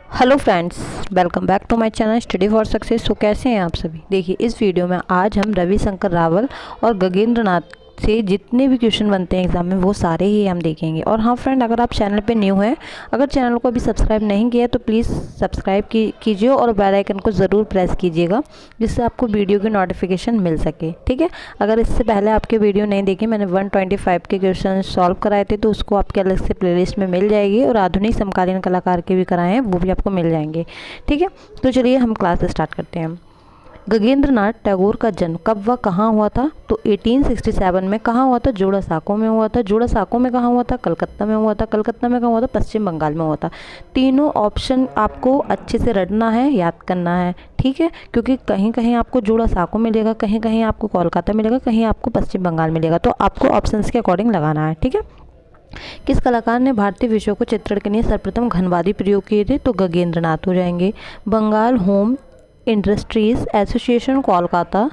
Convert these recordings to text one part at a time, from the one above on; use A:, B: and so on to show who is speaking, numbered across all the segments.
A: Hello friends, welcome back to my channel study for success. तो कैसे हैं आप सभी। देखिए, इस वीडियो में आज हम रविशंकर रावल और गगनेंद्र नाथ से जितने भी क्वेश्चन बनते हैं एग्जाम में वो सारे ही हम देखेंगे। और हाँ फ्रेंड, अगर आप चैनल पे न्यू हैं, अगर चैनल को अभी सब्सक्राइब नहीं किया तो प्लीज़ सब्सक्राइब कीजिए और बेल आइकन को ज़रूर प्रेस कीजिएगा, जिससे आपको वीडियो की नोटिफिकेशन मिल सके। ठीक है। अगर इससे पहले आपके वीडियो नहीं देखे, मैंने 125 के क्वेश्चन सॉल्व कराए थे, तो उसको आपके अलग से प्लेलिस्ट में मिल जाएगी। और आधुनिक समकालीन कलाकार के भी कराए हैं, वो भी आपको मिल जाएंगे। ठीक है, तो चलिए हम क्लास स्टार्ट करते हैं। गगनेंद्र नाथ टैगोर का जन्म कब व कहाँ हुआ था? तो 1867 में। कहाँ हुआ था? जोड़ासांको में हुआ था। जोड़ासांको में कहाँ हुआ था? कलकत्ता में हुआ था। कलकत्ता में कहाँ हुआ था? पश्चिम बंगाल में हुआ था। तीनों ऑप्शन आपको अच्छे से रटना है, याद करना है। ठीक है, क्योंकि कहीं कहीं आपको जोड़ासांको मिलेगा, कहीं कहीं आपको कोलकाता मिलेगा, कहीं आपको पश्चिम बंगाल मिलेगा, तो आपको ऑप्शंस के अकॉर्डिंग लगाना है। ठीक है। किस कलाकार ने भारतीय विषयों को चित्रण के लिए सर्वप्रथम घनवादी प्रयोग किए थे? तो गगनेंद्र नाथ हो जाएंगे। Bengal home industries association Kolkata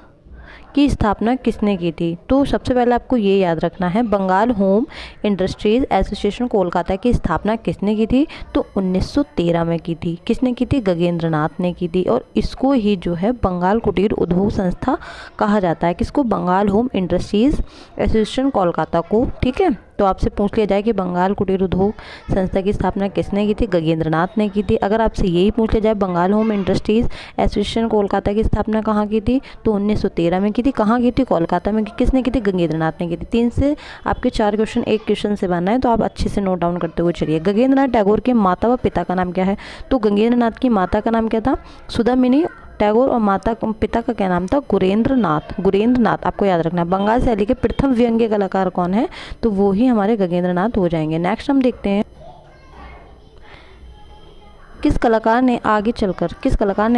A: की स्थापना किसने की थी? तो सबसे पहले आपको ये याद रखना है, Bengal home industries association Kolkata की स्थापना किसने की थी? तो 1913 में की थी। किसने की थी? गगनेंद्र नाथ ने की थी। और इसको ही जो है बंगाल कुटीर उद्योग संस्था कहा जाता है। किसको? Bengal home industries association Kolkata को। ठीक है, तो आपसे पूछ लिया जाए कि बंगाल कुटीर उद्योग संस्था की स्थापना किसने की थी? गगनेंद्र नाथ ने की थी। अगर आपसे यही पूछ लिया जाए Bengal home industries association Kolkata की स्थापना कहाँ की थी? तो 1913 में की थी। कहाँ की थी? कोलकाता में। किसने की थी? गगनेंद्र नाथ ने की थी। 3 से आपके 4 क्वेश्चन एक क्वेश्चन से बनना है, तो आप अच्छे से नोट डाउन करते हुए चलिए। गगनेंद्र नाथ टैगोर के माता व पिता का नाम क्या है? तो गगनेंद्र नाथ की माता का नाम क्या था? सुधामिनी टैगोर। और पिता का क्या नाम था? गुरेंद्र नाथ। गुरेंद्र नाथ आपको याद रखना है। बंगाल शैली के प्रथम व्यंग्य कलाकार कौन है? तो वो ही हमारे गगनेंद्र नाथ हो जाएंगे। नेक्स्ट हम देखते हैं, किस कलाकार ने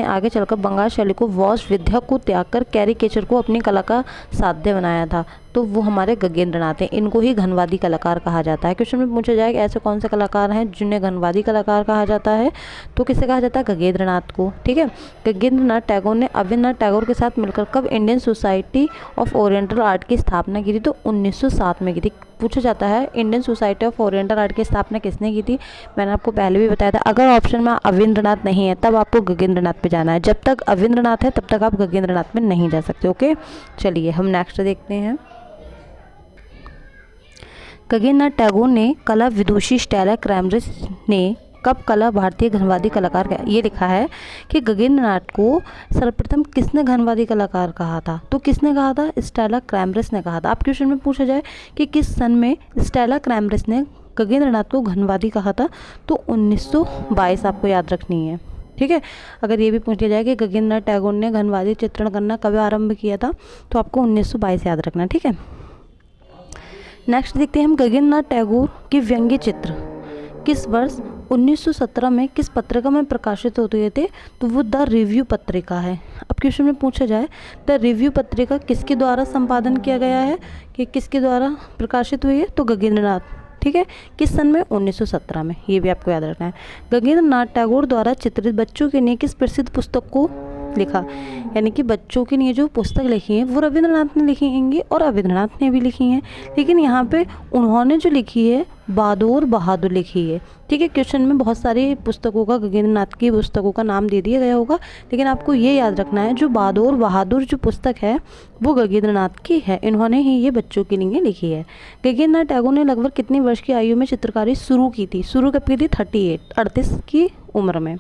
A: आगे चलकर बंगाल शैली को वॉश विद्या को त्याग कर कैरिकेचर को अपनी कला का साध्य बनाया था? तो वो हमारे गगनेंद्र नाथ हैं। इनको ही घनवादी कलाकार कहा जाता है। क्वेश्चन में पूछा जाएगा ऐसे कौन से कलाकार हैं जिन्हें घनवादी कलाकार कहा जाता है? तो किसे कहा जाता है? गगनेंद्र नाथ को। ठीक है। गगनेंद्र नाथ टैगोर ने अविनाश टैगोर के साथ मिलकर कब Indian society of oriental art की स्थापना की थी? तो 1907 में की थी। पूछा जाता है Indian society of oriental art की स्थापना किसने की थी? मैंने आपको पहले भी बताया था, अगर ऑप्शन में अविनाश नाथ नहीं है तब आपको गगनेंद्र नाथ पे जाना है। जब तक अविनाश नाथ है तब तक आप गगनेंद्र नाथ में नहीं जा सकते। ओके, चलिए हम नेक्स्ट देखते हैं। गगनेंद्र नाथ टैगोर ने कला विदुषी स्टेला क्रैमरिस ने कब कला भारतीय घनवादी कलाकार का? ये लिखा है कि गगनेंद्र नाथ को सर्वप्रथम किसने घनवादी कलाकार कहा था? तो किसने कहा था? स्टेला क्रैमरिस ने कहा था। आप क्वेश्चन में पूछा जाए कि किस सन में स्टेला क्रैमरिस ने गगनेंद्र नाथ को घनवादी कहा था? तो 1922 आपको याद रखनी है। ठीक है। अगर ये भी पूछ लिया जाए कि गगनेंद्र नाथ टैगोर ने घनवादी चित्रण करना कब आरंभ किया था, तो आपको 1922 याद रखना। ठीक है। नेक्स्ट देखते हैं हम, गगनेंद्र नाथ टैगोर के व्यंग्य चित्र किस वर्ष 1917 में किस पत्रिका में प्रकाशित होते हुए थे? तो वो द रिव्यू पत्रिका है। अब क्वेश्चन में पूछा जाए द रिव्यू पत्रिका किसके द्वारा संपादन किया गया है, कि किसके द्वारा प्रकाशित हुई है? तो गगनेंद्र नाथ। ठीक है। किस सन में? 1917 में। ये भी आपको याद रखना है। गगनेंद्र नाथ टैगोर द्वारा चित्रित बच्चों के लिए किस प्रसिद्ध पुस्तक को लिखा? यानी कि बच्चों के लिए जो पुस्तक लिखी है वो रविंद्रनाथ ने लिखी होंगी और अविन्द्रनाथ ने भी लिखी हैं, लेकिन यहाँ पे उन्होंने जो लिखी है बादोर बहादुर लिखी है। ठीक है। क्वेश्चन में बहुत सारी पुस्तकों का, गगनेंद्र नाथ की पुस्तकों का नाम दे दिया गया होगा, लेकिन आपको ये याद रखना है जो बादोर बहादुर जो पुस्तक है वो गगनेंद्र नाथ की है। इन्होंने ही ये बच्चों के लिए लिखी है। गगनेंद्र नाथ टैगोर ने लगभग कितनी वर्ष की आयु में चित्रकारी शुरू की थी? शुरू कब की थी? 38 की उम्र में।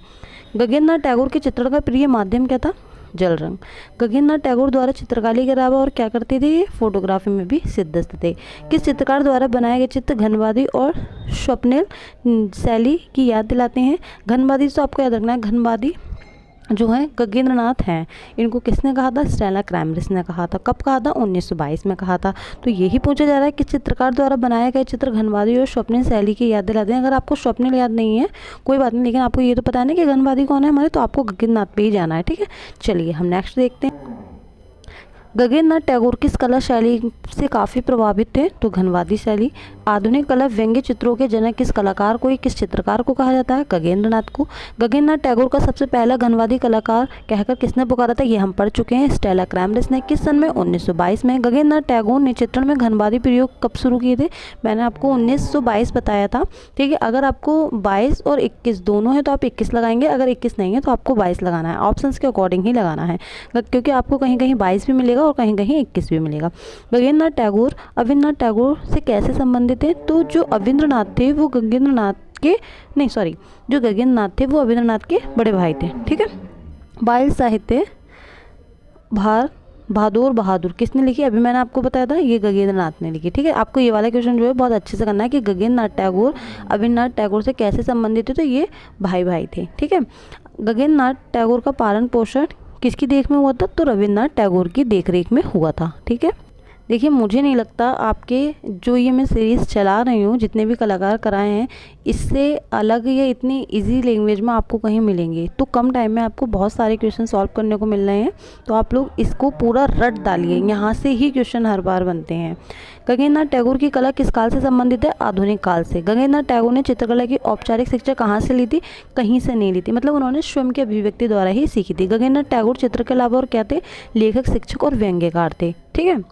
A: गगनेंद्र नाथ टैगोर के चित्रण का प्रिय माध्यम क्या था? जल रंग। गगनेंद्र नाथ टैगोर द्वारा चित्रकारी के अलावा और क्या करते थे? ये फोटोग्राफी में भी सिद्धस्त थे। किस चित्रकार द्वारा बनाए गए चित्र घनवादी और स्वप्निल शैली की याद दिलाते हैं? घनवादी तो आपको याद रखना है, घनवादी जो है गगनेंद्र नाथ हैं। इनको किसने कहा था? स्टेला क्रैमरिस ने कहा था। कब कहा था? 1922 में कहा था। तो यही पूछा जा रहा है कि चित्रकार द्वारा बनाए गए चित्र घनवादी और स्वप्निल शैली की याद दिलाते हैं। अगर आपको स्वप्निल याद नहीं है कोई बात नहीं, लेकिन आपको ये तो पता है ना कि घनवादी कौन है हमारे, तो आपको गगनेंद्र नाथ पे ही जाना है। ठीक है। चलिए हम नेक्स्ट देखते हैं। गगनेंद्र नाथ टैगोर किस कला शैली से काफ़ी प्रभावित थे? तो घनवादी शैली। आधुनिक कला व्यंग्य चित्रों के जनक किस कलाकार को, किस चित्रकार को कहा जाता है? गगनेंद्र नाथ को। गगनेंद्र नाथ टैगोर का सबसे पहला घनवादी कलाकार कहकर किसने पुकारा था? ये हम पढ़ चुके हैं, स्टेला क्रैमरिस ने। किस सन में? 1922 में। गगनेंद्र नाथ टैगोर ने चित्रण में घनवादी प्रयोग कब शुरू किए थे? मैंने आपको 1922 बताया था। ठीक है, अगर आपको 22 और 21 दोनों है तो आप 21 लगाएंगे, अगर 21 नहीं है तो आपको 22 लगाना है। ऑप्शंस के अकॉर्डिंग ही लगाना है, क्योंकि आपको कहीं कहीं 22 भी मिलेगा और कहीं कहीं 21 भी मिलेगा। गगनेंद्र नाथ टैगोर अविन्द्रनाथ टैगोर से कैसे संबंधित थे? तो जो अविन्द्रनाथ थे वो गगनेंद्र नाथ के जो गगनेंद्र नाथ थे वो अविन्द्रनाथ के बड़े भाई थे। ठीक है। बाल साहित्य बहादुर बहादुर किसने लिखी? अभी मैंने आपको बताया था, ये गगनेंद्र नाथ ने लिखी। ठीक है, आपको ये वाला क्वेश्चन जो है बहुत अच्छे से करना है कि गगनेंद्र नाथ टैगोर अविन्द्रनाथ टैगोर से कैसे संबंधित थे? तो ये भाई भाई थे। ठीक है। गगनेंद्र नाथ टैगोर का पालन पोषण किसकी देख में हुआ था? तो रविन्द्रनाथ टैगोर की देखरेख में हुआ था। ठीक है। देखिए, मुझे नहीं लगता आपके जो ये मैं सीरीज़ चला रही हूँ, जितने भी कलाकार कराए हैं, इससे अलग या इतनी इजी लैंग्वेज में आपको कहीं मिलेंगे। तो कम टाइम में आपको बहुत सारे क्वेश्चन सॉल्व करने को मिल रहे हैं, तो आप लोग इसको पूरा रट डालिए, यहाँ से ही क्वेश्चन हर बार बनते हैं। गगनेंद्र नाथ टैगोर की कला किस काल से संबंधित है? आधुनिक काल से। गगनेंद्र नाथ टैगोर ने चित्रकला की औपचारिक शिक्षा कहाँ से ली थी? कहीं से नहीं ली थी, मतलब उन्होंने स्वयं की अभिव्यक्ति द्वारा ही सीखी थी। गगनेंद्र नाथ टैगोर चित्र के अलावा और क्या थे? लेखक, शिक्षक और व्यंग्यकार थे। ठीक है।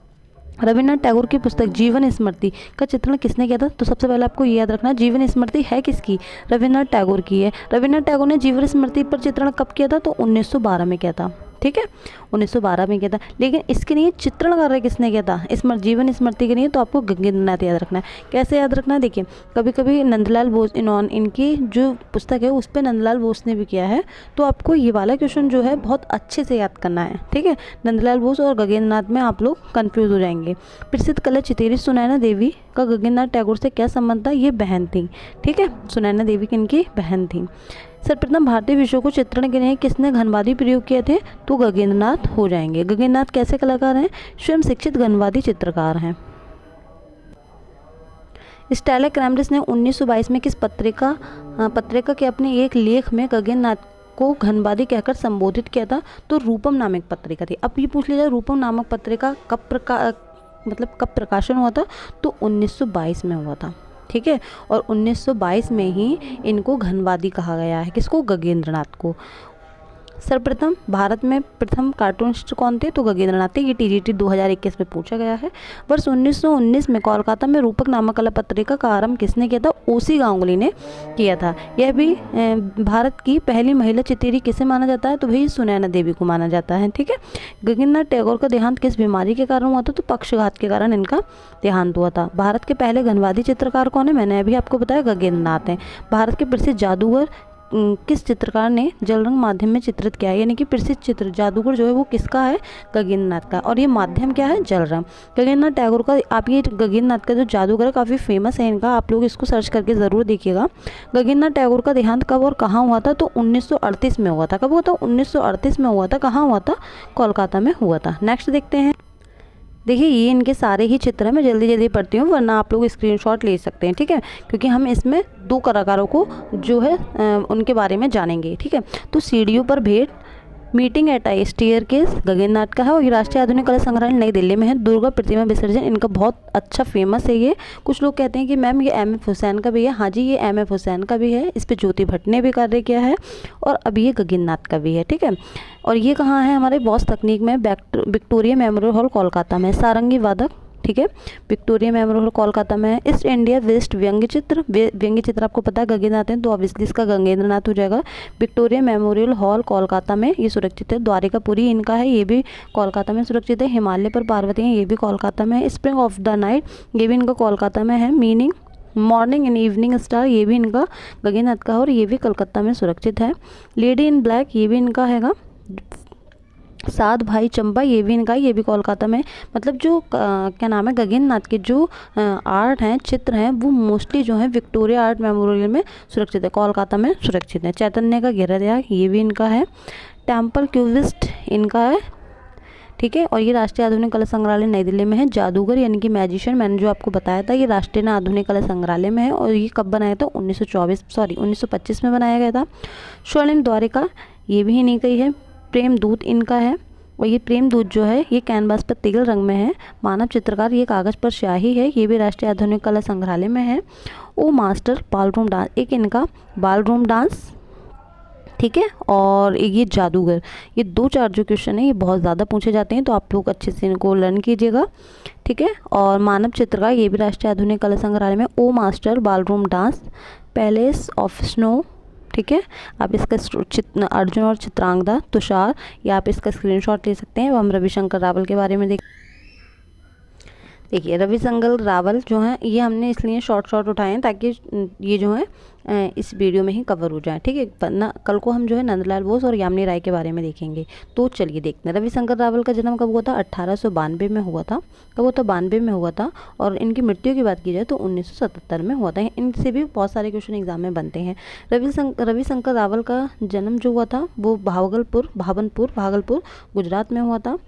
A: रविन्द्रनाथ टैगोर की पुस्तक जीवन स्मृति का चित्रण किसने किया था? तो सबसे पहले आपको ये याद रखना, जीवन स्मृति है किसकी? रविन्द्रनाथ टैगोर की है। रविन्द्रनाथ टैगोर ने जीवन स्मृति पर चित्रण कब किया था? तो 1912 में किया था। ठीक है, 1912 में किया था। लेकिन इसके लिए चित्रण कार्य किसने किया था? जीवन स्मृति के लिए तो आपको गगनेंद्र नाथ याद रखना है। कैसे याद रखना है? देखिए, कभी कभी नंदलाल बोस इनकी जो पुस्तक है उस पर नंदलाल बोस ने भी किया है, तो आपको ये वाला क्वेश्चन जो है बहुत अच्छे से याद करना है। ठीक है, नंदलाल बोस और गगनेंद्र नाथ में आप लोग कन्फ्यूज हो जाएंगे। प्रसिद्ध कला चितेरी सुनैना देवी का गगनेंद्र नाथ टैगोर से क्या संबंध था? ये बहन थी। ठीक है, सुनैना देवी किनकी बहन थी। सर्वप्रथम भारतीय विषयों को चित्रण के लिए किसने घनवादी प्रयोग किए थे? तो गगनेंद्र नाथ हो जाएंगे। गगनेंद्र नाथ कैसे कलाकार हैं? स्वयं शिक्षित घनवादी चित्रकार हैं। स्टेला क्रैमरिस ने 1922 में किस पत्रिका के अपने एक लेख में गगनेंद्र नाथ को घनवादी कहकर संबोधित किया था? तो रूपम नामक पत्रिका थी। अब ये पूछ लिया जाए, रूपम नामक पत्रिका कब प्रकाशन हुआ था? तो 1922 में हुआ था। ठीक है, और 1922 में ही इनको घनवादी कहा गया है। किसको? गगनेंद्र नाथ को। सर्वप्रथम भारत में प्रथम कार्टूनिस्ट कौन थे? तो गगनेंद्र नाथ थे। ये TGT 2021 में पूछा गया है। वर्ष 1919 में कोलकाता में रूपक नामक कला पत्रिका का आरंभ किसने किया था? ओसी गांगुली ने किया था। यह भी भारत की पहली महिला चितेरी किसे माना जाता है? तो भाई सुनैना देवी को माना जाता है। ठीक है। गगनेंद्र नाथ टैगोर का देहांत किस बीमारी के कारण हुआ था? तो पक्षघात के कारण इनका देहांत हुआ था। भारत के पहले घनवादी चित्रकार कौन है? मैंने अभी आपको बताया, गगनेंद्र नाथ हैं। भारत के प्रसिद्ध जादूगर किस चित्रकार ने जल रंग माध्यम में चित्रित किया है? यानी कि प्रसिद्ध जादूगर जो है वो किसका है? गगनेंद्र नाथ का। और ये माध्यम क्या है? जल रंग। गगनेंद्र नाथ टैगोर का, आप ये गगनेंद्र नाथ का जो जादूगर है काफ़ी फेमस है इनका, आप लोग इसको सर्च करके ज़रूर देखिएगा। गगनेंद्र नाथ टैगोर का देहांत कब और कहाँ हुआ था? तो 1938 में हुआ था। कब हुआ था? 1938 में हुआ था। कहाँ हुआ था? कोलकाता में हुआ था। नेक्स्ट देखते हैं। देखिए, ये इनके सारे ही चित्र हैं, मैं जल्दी जल्दी पढ़ती हूँ, वरना आप लोग स्क्रीनशॉट ले सकते हैं। ठीक है, क्योंकि हम इसमें 2 कलाकारों को जो है उनके बारे में जानेंगे। ठीक है, तो सीढ़ियों पर भेंट, meeting at I staircase Gaganendra Nath का है, और ये राष्ट्रीय आधुनिक कला संग्रहालय नई दिल्ली में है। दुर्गा प्रतिमा विसर्जन इनका बहुत अच्छा फेमस है। ये कुछ लोग कहते हैं कि मैम ये MF हुसैन का भी है। हाँ जी, ये MF हुसैन का भी है। इस पर ज्योति भट्ट ने भी कार्य किया है, और अभी ये गगनेंद्र नाथ का भी है। ठीक है, और ये कहाँ है? हमारे बॉस तकनीक में, विक्टोरिया मेमोरियल हॉल कोलकाता में। सारंगी वादक, ठीक है, विक्टोरिया मेमोरियल हॉल कोलकाता में है। ईस्ट इंडिया वेस्ट व्यंग्य चित्र आपको पता है गगनेंद्र नाथ है, तो ऑब्वियसली इसका गगनेंद्र नाथ हो जाएगा। विक्टोरिया मेमोरियल हॉल कोलकाता में ये सुरक्षित है। द्वारिकापुरी इनका है, ये भी कोलकाता में सुरक्षित है। हिमालय पर पार्वती है, ये भी कोलकाता में है। स्प्रिंग ऑफ द नाइट ये भी इनका कोलकाता में है। Meaning morning and evening star ये भी इनका गगनेंद्र नाथ का है, और ये भी कलकत्ता में सुरक्षित है। लेडी इन ब्लैक ये भी इनका हैगा। सात भाई चंपा ये भी इनका, ये भी कोलकाता में। मतलब जो क्या नाम है, गगनेंद्र नाथ के जो आर्ट हैं, चित्र हैं, वो मोस्टली जो है विक्टोरिया आर्ट मेमोरियल में सुरक्षित है, कोलकाता में सुरक्षित है। चैतन्य का घेरा ये भी इनका है। टेम्पल क्यूबिस्ट इनका है। ठीक है, और ये राष्ट्रीय आधुनिक कला संग्रहालय नई दिल्ली में है। जादूगर यानी कि मैजिशियन, मैंने जो आपको बताया था, ये राष्ट्रीय आधुनिक कला संग्रहालय में है, और ये कब बनाया था? 1925 में बनाया गया था। स्वर्णिम द्वारिका ये भी इन्हीं का ही है। प्रेम दूत इनका है। और ये प्रेमदूत जो है ये कैनवास पर तेल रंग में है। मानव चित्रकार ये कागज़ पर स्याही है, ये भी राष्ट्रीय आधुनिक कला संग्रहालय में है। ओ मास्टर बालरूम डांस, एक इनका बालरूम डांस, ठीक है। और ये जादूगर, ये 2-4 जो क्वेश्चन है ये बहुत ज़्यादा पूछे जाते हैं, तो आप लोग अच्छे से इनको लर्न कीजिएगा, ठीक है। और मानव चित्रकार ये भी राष्ट्रीय आधुनिक कला संग्रहालय में। Oh master ballroom dance, palace of snow, ठीक है। आप इसका अर्जुन और चित्रांगदा, तुषार, या आप इसका स्क्रीनशॉट ले सकते हैं। अब हम रविशंकर रावल के बारे में देखिए रविशंकर रावल जो हैं ये हमने इसलिए शॉर्ट उठाए हैं ताकि ये जो है इस वीडियो में ही कवर हो जाए, ठीक है। वरना कल को हम जो है नंदलाल बोस और यामिनी राय के बारे में देखेंगे। तो चलिए देखते हैं रविशंकर रावल का जन्म कब हुआ था। 1892 में हुआ था। कब हुआ था? 92 में हुआ था। और इनकी मृत्यु की बात की जाए तो 1977 में हुआ था। इनसे भी बहुत सारे क्वेश्चन एग्जाम में बनते हैं। रविशंकर रावल का जन्म जो हुआ था वो भागलपुर गुजरात में हुआ था।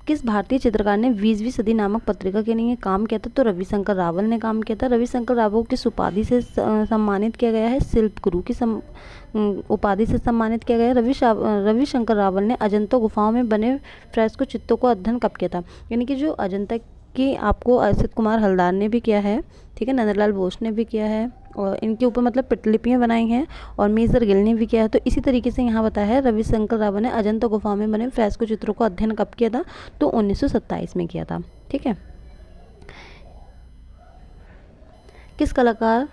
A: किस भारतीय चित्रकार ने 20वीं सदी नामक पत्रिका के लिए काम किया था? तो रविशंकर रावल ने काम किया था। रविशंकर रावल को किस उपाधि से सम्मानित किया गया है? शिल्प गुरु की उपाधि से सम्मानित किया गया है। रविशंकर रावल ने अजंता गुफाओं में बने फ्रेस्को चित्रों को अध्ययन कब किया था? यानी कि जो अजंता की आपको असित कुमार हलदार ने भी किया है, ठीक है, नंदलाल बोस ने भी किया है, और इनके ऊपर मतलब प्रतिलिपियाँ बनाई हैं, और मेजर गिल ने भी किया है। तो इसी तरीके से यहाँ बताया है रविशंकर रावल ने अजंता गुफाओं में बने फ्रेस्को चित्रों को अध्ययन कब किया था? तो 1927 में किया था, ठीक है। किस कलाकार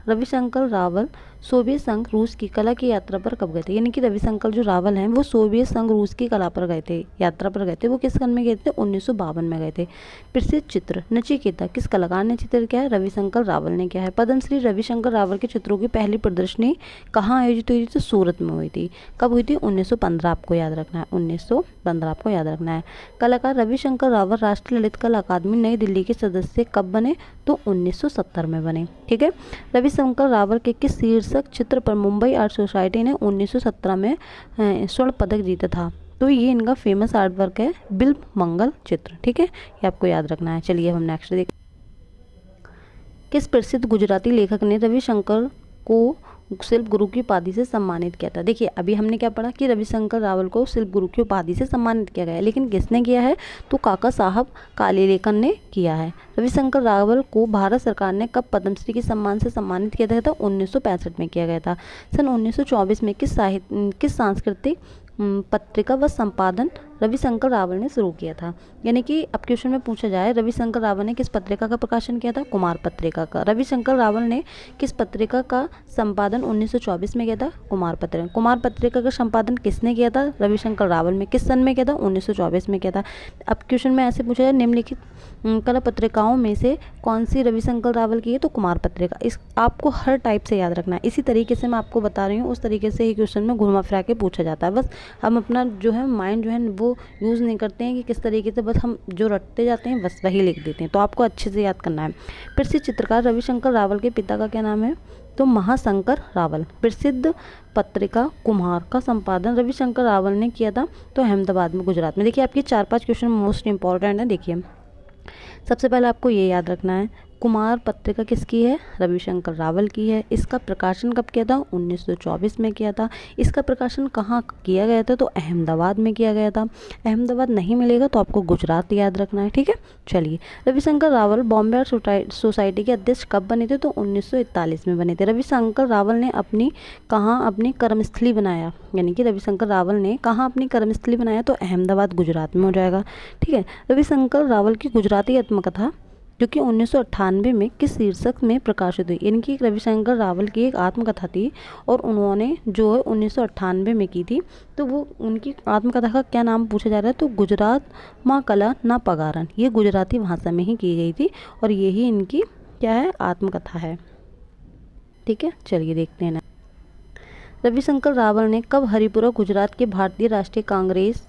A: रविशंकर रावल सोवियत संघ रूस की कला की यात्रा पर कब गए थे? यानी कि रविशंकर जो रावल हैं वो सोवियत संघ रूस की कला पर गए थे, यात्रा पर गए थे। वो किस सन में गए थे? 1952 में गए थे। प्रसिद्ध चित्र नचिकेता किस कलाकार ने चित्र किया है? रविशंकर रावल ने किया है। पद्मश्री रविशंकर रावल के चित्रों की पहली प्रदर्शनी कहाँ आयोजित हुई थी? तो सूरत में हुई थी। कब हुई थी? 1915, आपको याद रखना है, 1915 आपको याद रखना है। कलाकार रविशंकर रावल राष्ट्रीय ललित कला अकादमी नई दिल्ली के सदस्य कब बने? तो 1970 में बने, ठीक है। रविशंकर रावल के किस शीर्षक चित्र पर मुंबई आर्ट सोसाइटी ने 1917 में स्वर्ण पदक जीता था? तो ये इनका फेमस आर्ट वर्क है बिल्ब मंगल चित्र, ठीक है, ये आपको याद रखना है। चलिए हम नेक्स्ट देख। किस प्रसिद्ध गुजराती लेखक ने रविशंकर को शिल्प गुरु की उपाधि से सम्मानित किया था? देखिए अभी हमने क्या पढ़ा कि रविशंकर रावल को शिल्प गुरु की उपाधि से सम्मानित किया गया है, लेकिन किसने किया है? तो काका साहब कालेलेकर ने किया है। रविशंकर रावल को भारत सरकार ने कब पद्मश्री के सम्मान से सम्मानित किया था? 1965 में किया गया था। सन 1924 में किस सांस्कृतिक पत्रिका व संपादन रविशंकर रावल ने शुरू किया था? यानी कि अब क्वेश्चन में पूछा जाए रविशंकर रावल ने किस पत्रिका का प्रकाशन किया था? कुमार पत्रिका का। रविशंकर रावल ने किस पत्रिका का संपादन 1924 में किया था? कुमार पत्रिका। कुमार पत्रिका का संपादन किसने किया था? रविशंकर रावल में। किस सन में किया था? 1924 में किया था। अब क्वेश्चन में ऐसे पूछा जाए निम्नलिखित कला पत्रिकाओं में से कौन सी रविशंकर रावल की है? तो कुमार पत्रिका। इस आपको हर टाइप से याद रखना है। इसी तरीके से मैं आपको बता रही हूँ, उस तरीके से ही क्वेश्चन में घुमा फिरा के पूछा जाता है। बस हम अपना जो है माइंड जो है वो यूज़ नहीं करते हैं कि किस तरीके से, बस हम जो रटते जाते हैं बस वही लिख देते हैं। तो आपको अच्छे से याद करना है। प्रसिद्ध चित्रकार रविशंकर रावल के पिता का क्या नाम है? तो महाशंकर रावल। प्रसिद्ध पत्रिका कुम्हार का संपादन रविशंकर रावल ने किया था, तो अहमदाबाद में, गुजरात में। देखिए आपके 4-5 क्वेश्चन मोस्ट इंपॉर्टेंट है। देखिए सबसे पहले आपको ये याद रखना है कुमार पत्रिका किसकी है? रविशंकर रावल की है। इसका प्रकाशन कब किया था? 1924 में किया था। इसका प्रकाशन कहाँ किया गया था? तो अहमदाबाद में किया गया था। अहमदाबाद नहीं मिलेगा तो आपको गुजरात याद रखना है, ठीक है। चलिए रविशंकर रावल बॉम्बे आर्ट सोसाइटी के अध्यक्ष कब बने थे? तो 1941 में बने थे। रविशंकर रावल ने अपनी कर्मस्थली बनाया, यानी कि रविशंकर रावल ने कहाँ अपनी कर्मस्थली बनाया? तो अहमदाबाद, गुजरात में हो जाएगा, ठीक है। रविशंकर रावल की गुजराती आत्मकथा जो कि 1998 में किस शीर्षक में प्रकाशित हुई? यानी कि रविशंकर रावल की एक आत्मकथा थी और उन्होंने जो है 1998 में की थी। तो वो उनकी आत्मकथा का क्या नाम पूछा जा रहा है? तो गुजरात माँ कला ना पगारन। ये गुजराती भाषा में ही की गई थी और यही इनकी क्या है? आत्मकथा है, ठीक है। चलिए देखते हैं ना। रविशंकर रावल ने कब हरिपुरा गुजरात के भारतीय राष्ट्रीय कांग्रेस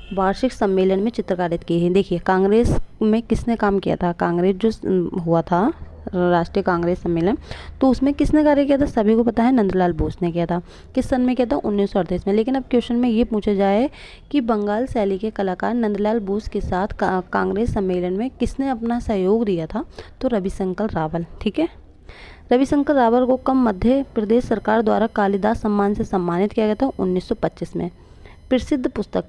A: वार्षिक सम्मेलन में चित्रकारित की है? देखिए कांग्रेस में किसने काम किया था? कांग्रेस जो हुआ था राष्ट्रीय कांग्रेस सम्मेलन, तो उसमें किसने कार्य किया था? सभी को पता है, नंदलाल बोस ने किया था। किस सन में किया था? 1938 में। लेकिन अब क्वेश्चन में ये पूछा जाए कि बंगाल शैली के कलाकार नंदलाल बोस के साथ कांग्रेस सम्मेलन में किसने अपना सहयोग दिया था? तो रविशंकर रावल, ठीक है। रविशंकर रावल को कब मध्य प्रदेश सरकार द्वारा कालिदास सम्मान से सम्मानित किया गया था? 1925 में।
B: प्रसिद्ध पुस्तक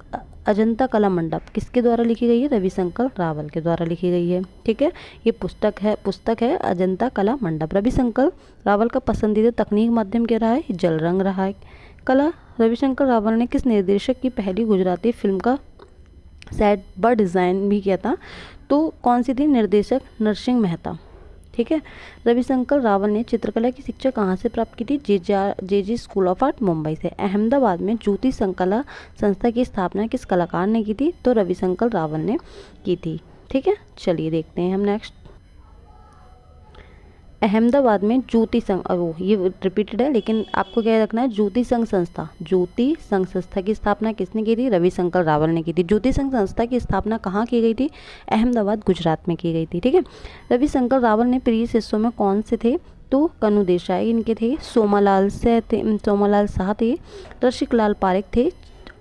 B: अजंता कला मंडप किसके द्वारा लिखी गई है? रविशंकर रावल के द्वारा लिखी गई है। ठीक है, ये पुस्तक है अजंता कला मंडप। रविशंकर रावल का पसंदीदा तकनीक माध्यम क्या रहा है? जल रंग रहा है। कला, रविशंकर रावल ने किस निर्देशक की पहली गुजराती फिल्म का सेट व डिज़ाइन भी किया था? तो कौन सी थी? निर्देशक नरसिंह मेहता। ठीक है, रविशंकर रावल ने चित्रकला की शिक्षा कहाँ से प्राप्त की थी? जे स्कूल ऑफ आर्ट, मुंबई से। अहमदाबाद में ज्योति संकला संस्था की स्थापना किस कलाकार ने की थी? तो रविशंकर रावल ने की थी। ठीक है, चलिए देखते हैं हम नेक्स्ट। अहमदाबाद में ज्योति संघ, ये रिपीटेड है लेकिन आपको क्या रखना है? ज्योति संघ संस्था। ज्योति संघ संस्था की स्थापना किसने की थी? रविशंकर रावल ने की थी। ज्योति संघ संस्था की स्थापना कहाँ की गई थी? अहमदाबाद, गुजरात में की गई थी। ठीक है, रविशंकर रावल ने प्रिय शिष्यों में कौन से थे? तो कनु देसाई इनके थे, सोमालाल शाह थे, रसिक लाल पारेख थे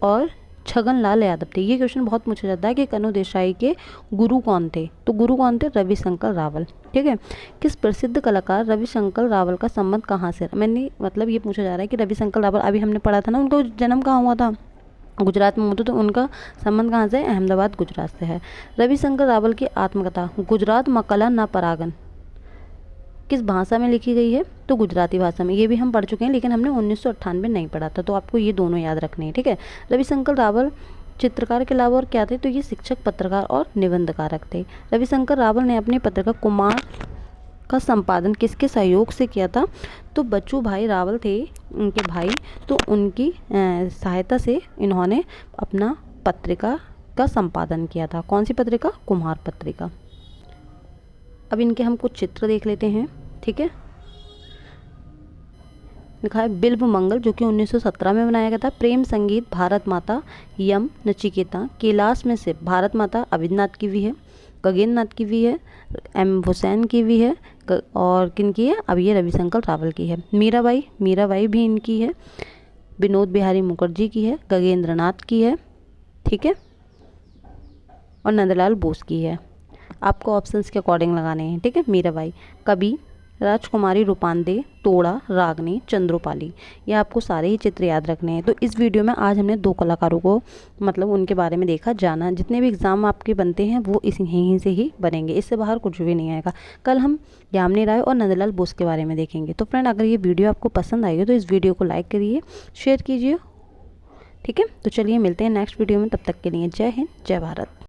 B: और छगन लाल यादव थे। ये क्वेश्चन बहुत पूछा जाता है कि कनु देसाई के गुरु कौन थे? तो गुरु कौन थे? रविशंकर रावल। ठीक है, किस प्रसिद्ध कलाकार रविशंकर रावल का संबंध कहाँ से? मैंने मतलब ये पूछा जा रहा है कि रविशंकर रावल, अभी हमने पढ़ा था ना, उनका जन्म कहाँ हुआ था? गुजरात में हुआ था, तो उनका संबंध कहाँ से है? अहमदाबाद, गुजरात से है। रविशंकर रावल की आत्मकथा गुजरात मकला न परागन किस भाषा में लिखी गई है? तो गुजराती भाषा में। ये भी हम पढ़ चुके हैं लेकिन हमने 1998 नहीं पढ़ा था, तो आपको ये दोनों याद रखने हैं। ठीक है, रविशंकर रावल चित्रकार के अलावा और क्या थे? तो ये शिक्षक, पत्रकार और निबंधकारक थे। रविशंकर रावल ने अपनी पत्रिका कुमार का संपादन किसके सहयोग से किया था? तो बच्चू भाई रावल थे उनके भाई, तो उनकी सहायता से इन्होंने अपना पत्रिका का संपादन किया था। कौन सी पत्रिका? कुमार पत्रिका। अब इनके हम कुछ चित्र देख लेते हैं। ठीक है, लिखा है बिल्व मंगल, जो कि 1917 में बनाया गया था। प्रेम संगीत, भारत माता, यम, नचिकेता, कैलाश में से भारत माता अविनाथ की भी है, गगन नाथ की भी है, एम हुसैन की भी है, और किन की है? अब ये रविशंकर रावल की है। मीराबाई भी इनकी है, विनोद बिहारी मुखर्जी की है, गगेंद्र नाथ की है। ठीक है, और नंदलाल बोस की है। आपको ऑप्शंस के अकॉर्डिंग लगाने हैं। ठीक है, मीराबाई, कवि, राजकुमारी रूपांदे, तोड़ा, रागनी, चंद्रोपाली। ये आपको सारे ही चित्र याद रखने हैं। तो इस वीडियो में आज हमने 2 कलाकारों को मतलब उनके बारे में देखा, जाना। जितने भी एग्जाम आपके बनते हैं वो यहीं से ही बनेंगे, इससे बाहर कुछ भी नहीं आएगा। कल हम यामिनी राय और नंदलाल बोस के बारे में देखेंगे। तो फ्रेंड, अगर ये वीडियो आपको पसंद आएगी तो इस वीडियो को लाइक करिए, शेयर कीजिए। ठीक है, तो चलिए मिलते हैं नेक्स्ट वीडियो में। तब तक के लिए जय हिंद, जय भारत।